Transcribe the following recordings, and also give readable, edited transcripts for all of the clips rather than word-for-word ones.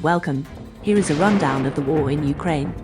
Welcome. Here is a rundown of the war in Ukraine.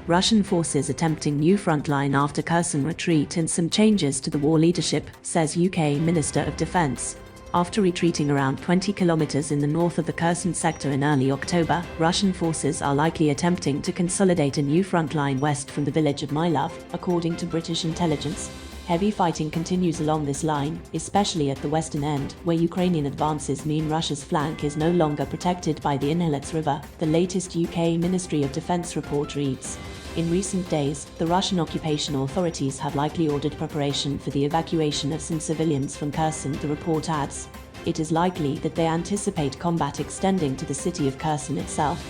Russian forces attempting new frontline after Kherson retreat and some changes to the war leadership, says UK Minister of Defense. After retreating around 20 kilometers in the north of the Kherson sector in early October, Russian forces are likely attempting to consolidate a new frontline west from the village of Mylove, according to British intelligence. Heavy fighting continues along this line, especially at the western end, where Ukrainian advances mean Russia's flank is no longer protected by the Inhalets River, the latest UK Ministry of Defense report reads. In recent days, the Russian occupation authorities have likely ordered preparation for the evacuation of some civilians from Kherson, the report adds. It is likely that they anticipate combat extending to the city of Kherson itself.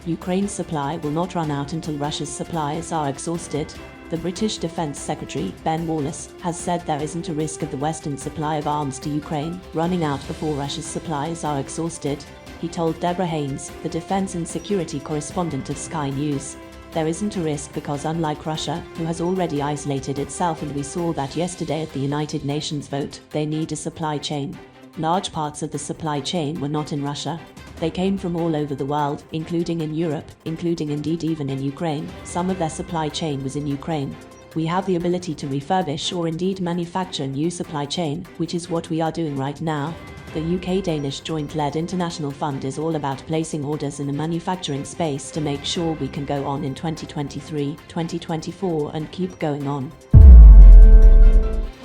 Ukraine's supply will not run out until Russia's supplies are exhausted. The British Defence Secretary, Ben Wallace, has said there isn't a risk of the Western supply of arms to Ukraine running out before Russia's supplies are exhausted. He told Deborah Haynes, the defense and security correspondent of Sky News. There isn't a risk because unlike Russia, who has already isolated itself, and we saw that yesterday at the United Nations vote, they need a supply chain. Large parts of the supply chain were not in Russia. They came from all over the world, including in Europe, including indeed even in Ukraine. Some of their supply chain was in Ukraine. We have the ability to refurbish or indeed manufacture a new supply chain, which is what we are doing right now. The UK-Danish joint-led international fund is all about placing orders in a manufacturing space to make sure we can go on in 2023, 2024 and keep going on.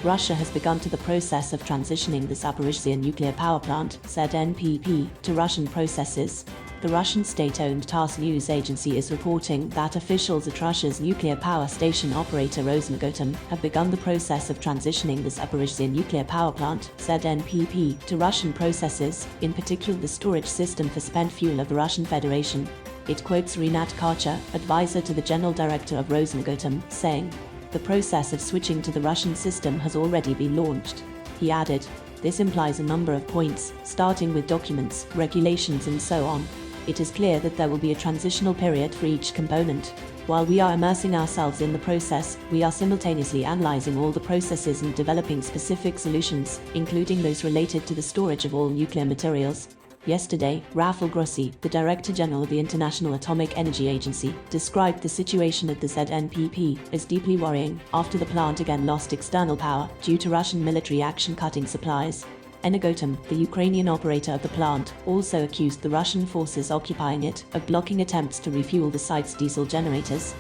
Russia has begun the process of transitioning the Zaporizhzhia nuclear power plant, said NPP, to Russian processes. The Russian state-owned TASS news agency is reporting that officials at Russia's nuclear power station operator Rosenegotom have begun the process of transitioning the Zaporizhzhia nuclear power plant, said NPP, to Russian processes, in particular the storage system for spent fuel of the Russian Federation. It quotes Rinat Karcher, advisor to the general director of Rosenegotom, saying, "The process of switching to the Russian system has already been launched." He added, "This implies a number of points, starting with documents, regulations and so on. It is clear that there will be a transitional period for each component. While we are immersing ourselves in the process, we are simultaneously analyzing all the processes and developing specific solutions, including those related to the storage of all nuclear materials." Yesterday, Rafael Grossi, the Director General of the International Atomic Energy Agency, described the situation at the ZNPP as deeply worrying after the plant again lost external power due to Russian military action cutting supplies. Energotom, the Ukrainian operator of the plant, also accused the Russian forces occupying it of blocking attempts to refuel the site's diesel generators.